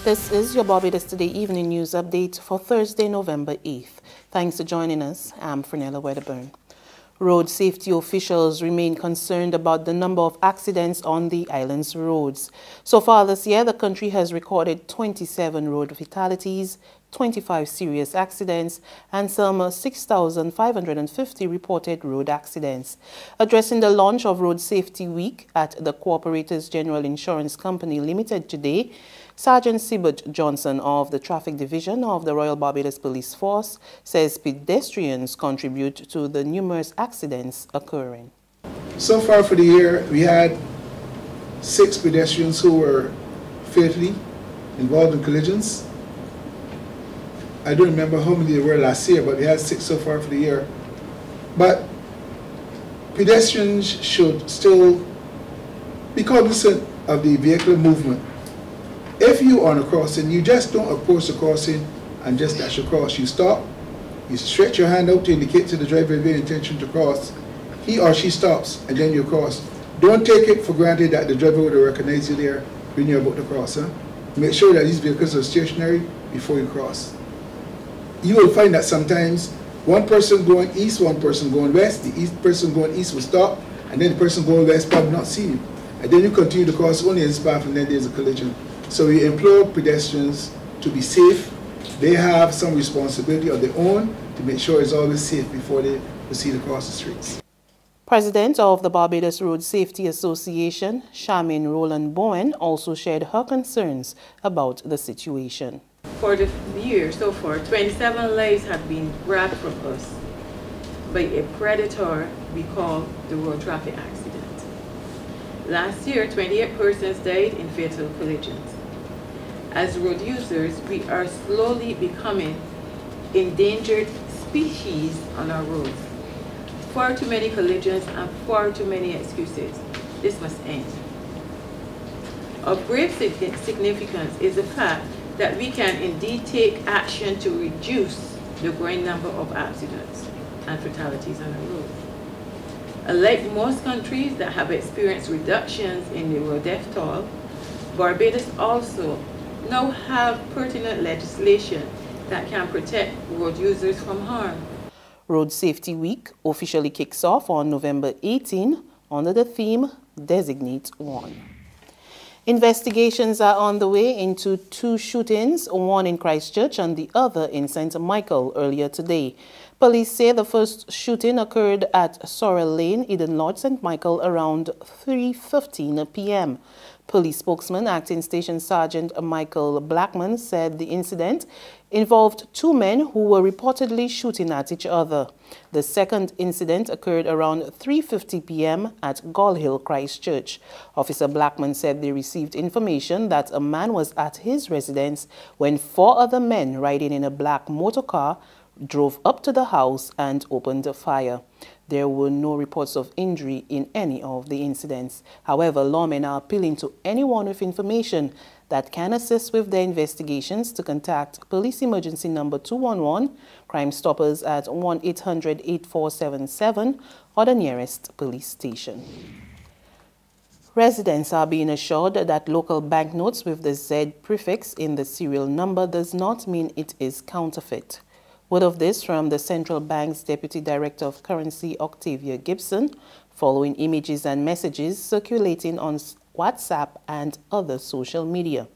This is your Barbados Today evening news update for Thursday, November 8th. Thanks for joining us. I'm Fernella Wedderburn. Road safety officials remain concerned about the number of accidents on the island's roads. So far this year, the country has recorded 27 road fatalities, 25 serious accidents, and some 6,550 reported road accidents. Addressing the launch of Road Safety Week at the Corporators General Insurance Company Limited today, Sergeant Sibert Johnson of the Traffic Division of the Royal Barbados Police Force says pedestrians contribute to the numerous accidents occurring. So far for the year, we had 6 pedestrians who were fatally involved in collisions. I don't remember how many there were last year, but we had 6 so far for the year. But pedestrians should still be cognizant of the vehicular movement. If you are on a crossing, you just don't approach the crossing and just dash across. You stop, you stretch your hand out to indicate to the driver your intention to cross. He or she stops, and then you cross. Don't take it for granted that the driver would recognize you there when you're about to cross. Make sure that these vehicles are stationary before you cross. You will find that sometimes one person going east, one person going west, the person going east will stop, and then the person going west probably not see you. And then you continue to cross only in this path, and then there's a collision. So we implore pedestrians to be safe. They have some responsibility of their own to make sure it's always safe before they proceed across the streets. President of the Barbados Road Safety Association, Charmaine Roland Bowen, also shared her concerns about the situation. For the year so far, 27 lives have been grabbed from us by a predator we call the road traffic accident. Last year, 28 persons died in fatal collisions. As road users, we are slowly becoming endangered species on our roads. Far too many collisions and far too many excuses. This must end. Of grave significance is the fact that we can indeed take action to reduce the growing number of accidents and fatalities on our roads. Unlike most countries that have experienced reductions in the road death toll, Barbados also now have pertinent legislation that can protect road users from harm. Road Safety Week officially kicks off on November 18 under the theme Designate One. Investigations are on the way into 2 shootings, one in Christchurch and the other in St. Michael earlier today. Police say the first shooting occurred at Sorrel Lane, Eden Lodge, St. Michael around 3:15 p.m. Police spokesman, Acting Station Sergeant Michael Blackman, said the incident involved 2 men who were reportedly shooting at each other. The second incident occurred around 3:50 p.m. at Gull Hill, Christchurch. Officer Blackman said they received information that a man was at his residence when 4 other men riding in a black motor car drove up to the house and opened fire. There were no reports of injury in any of the incidents. However, lawmen are appealing to anyone with information that can assist with their investigations to contact Police Emergency Number 211, Crime Stoppers at 1-800-8477 or the nearest police station. Residents are being assured that local banknotes with the Z prefix in the serial number does not mean it is counterfeit. Word of this from the Central Bank's Deputy Director of Currency, Octavia Gibson, following images and messages circulating on WhatsApp and other social media.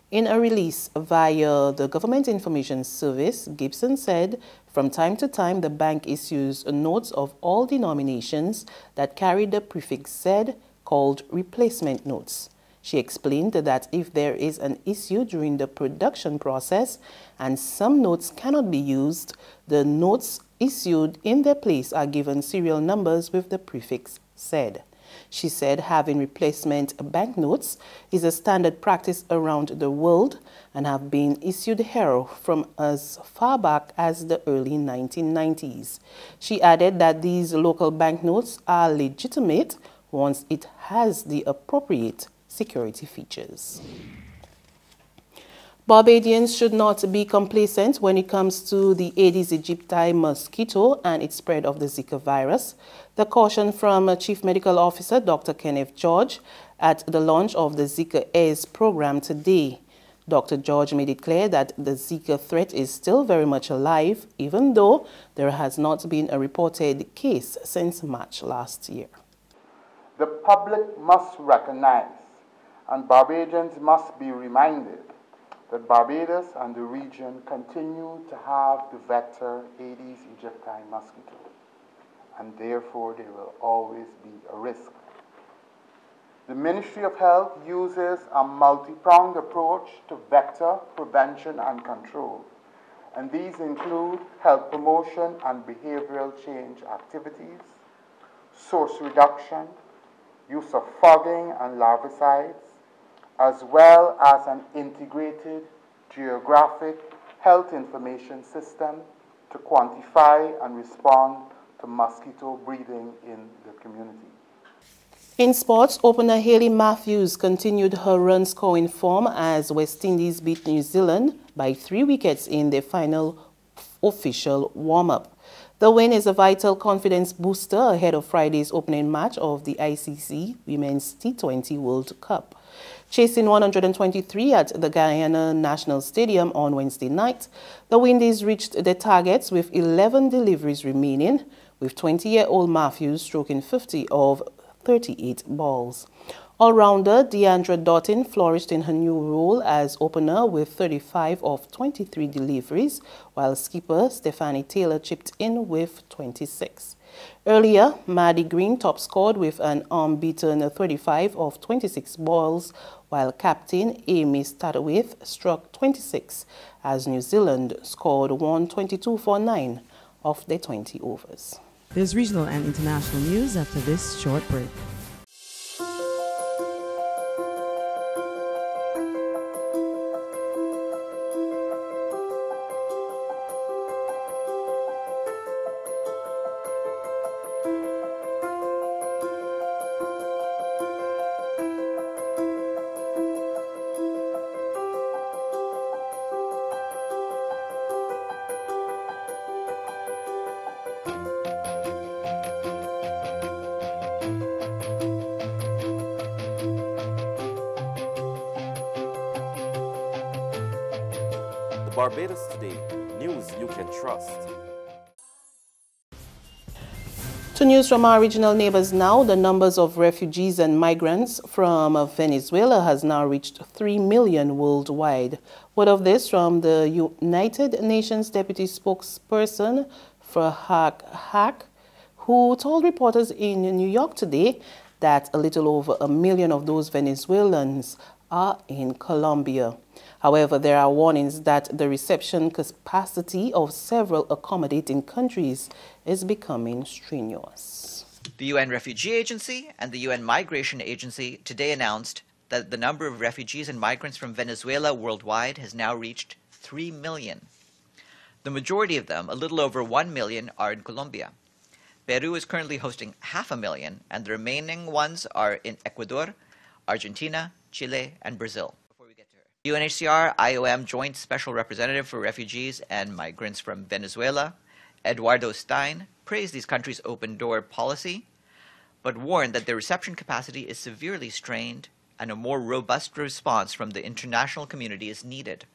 In a release via the Government Information Service, Gibson said, from time to time the bank issues notes of all denominations that carry the prefix Z called replacement notes. She explained that if there is an issue during the production process and some notes cannot be used, the notes issued in their place are given serial numbers with the prefix Z. She said having replacement banknotes is a standard practice around the world and have been issued here from as far back as the early 1990s. She added that these local banknotes are legitimate once it has the appropriate security features. Barbadians should not be complacent when it comes to the Aedes aegypti mosquito and its spread of the Zika virus. The caution from Chief Medical Officer Dr. Kenneth George at the launch of the Zika AIDS program today. Dr. George made it clear that the Zika threat is still very much alive, even though there has not been a reported case since March last year. The public must recognize, and Barbadians must be reminded, that Barbados and the region continue to have the vector Aedes aegypti mosquito, and therefore there will always be a risk. The Ministry of Health uses a multi-pronged approach to vector prevention and control, and these include health promotion and behavioral change activities, source reduction, use of fogging and larvicides, as well as an integrated geographic health information system to quantify and respond to mosquito breeding in the community. In sports, opener Hayley Matthews continued her run-scoring form as West Indies beat New Zealand by 3 wickets in their final official warm-up. The win is a vital confidence booster ahead of Friday's opening match of the ICC Women's T20 World Cup. Chasing 123 at the Guyana National Stadium on Wednesday night, the Windies reached their targets with 11 deliveries remaining, with 20-year-old Matthews stroking 50 of 38 balls. All-rounder Deandra Doughton flourished in her new role as opener with 35 of 23 deliveries, while skipper Stephanie Taylor chipped in with 26. Earlier, Maddie Green top-scored with an unbeaten 35 of 26 balls, while captain Amy Statterwith struck 26 as New Zealand scored 122 for 9 of their 20 overs. There's regional and international news after this short break. Barbados Today, news you can trust. To news from our regional neighbors now, the numbers of refugees and migrants from Venezuela has now reached 3 million worldwide. Word of this from the United Nations Deputy Spokesperson for HAC, who told reporters in New York today that a little over 1 million of those Venezuelans are in Colombia. However, there are warnings that the reception capacity of several accommodating countries is becoming strenuous. The UN Refugee Agency and the UN Migration Agency today announced that the number of refugees and migrants from Venezuela worldwide has now reached 3 million. The majority of them, a little over 1 million, are in Colombia. Peru is currently hosting 500,000, and the remaining ones are in Ecuador, Argentina, Chile, and Brazil. UNHCR IOM Joint Special Representative for Refugees and Migrants from Venezuela, Eduardo Stein, praised these countries' open-door policy, but warned that their reception capacity is severely strained and a more robust response from the international community is needed.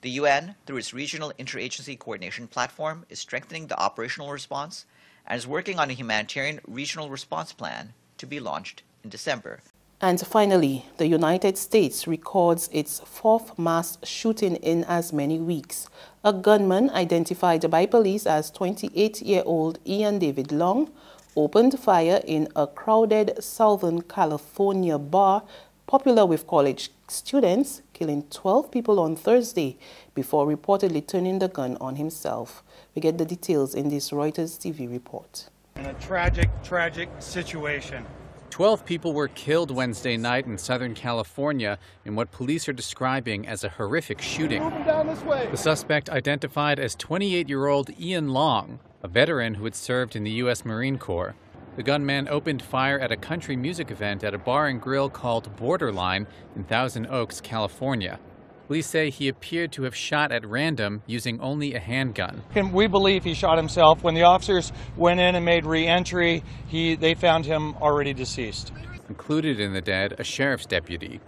The UN, through its Regional Interagency Coordination Platform, is strengthening the operational response and is working on a humanitarian regional response plan to be launched in December. And finally, the United States records its 4th mass shooting in as many weeks. A gunman identified by police as 28-year-old Ian David Long opened fire in a crowded Southern California bar popular with college students, killing 12 people on Thursday before reportedly turning the gun on himself. We get the details in this Reuters TV report. In a tragic situation. 12 people were killed Wednesday night in Southern California in what police are describing as a horrific shooting. The suspect identified as 28-year-old Ian Long, a veteran who had served in the U.S. Marine Corps. The gunman opened fire at a country music event at a bar and grill called Borderline in Thousand Oaks, California. Police say he appeared to have shot at random using only a handgun. We believe he shot himself. When the officers went in and made re-entry, they found him already deceased. Included in the dead, a sheriff's deputy.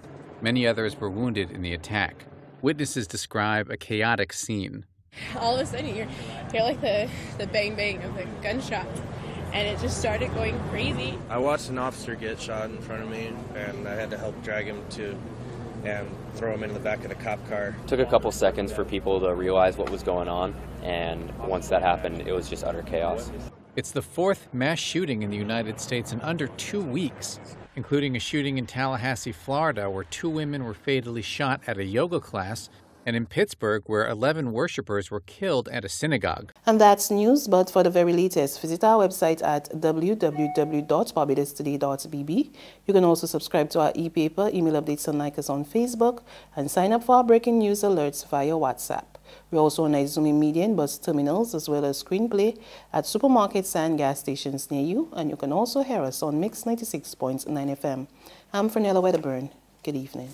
Many others were wounded in the attack. Witnesses describe a chaotic scene. All of a sudden you hear like the bang bang of the gunshots, and it just started going crazy. I watched an officer get shot in front of me, and I had to help drag him and throw him in the back of the cop car. It took a couple seconds for people to realize what was going on, and once that happened, it was just utter chaos. It's the fourth mass shooting in the United States in under 2 weeks, including a shooting in Tallahassee, Florida, where 2 women were fatally shot at a yoga class, and in Pittsburgh, where 11 worshipers were killed at a synagogue. And that's news, but for the very latest, visit our website at www.barbadostoday.bb. You can also subscribe to our e-paper, email updates, and like us on Facebook, and sign up for our breaking news alerts via WhatsApp. We're also on Izumi Media and bus terminals, as well as screenplay at supermarkets and gas stations near you, and you can also hear us on Mix 96.9 FM. I'm Fernella Wedderburn. Good evening.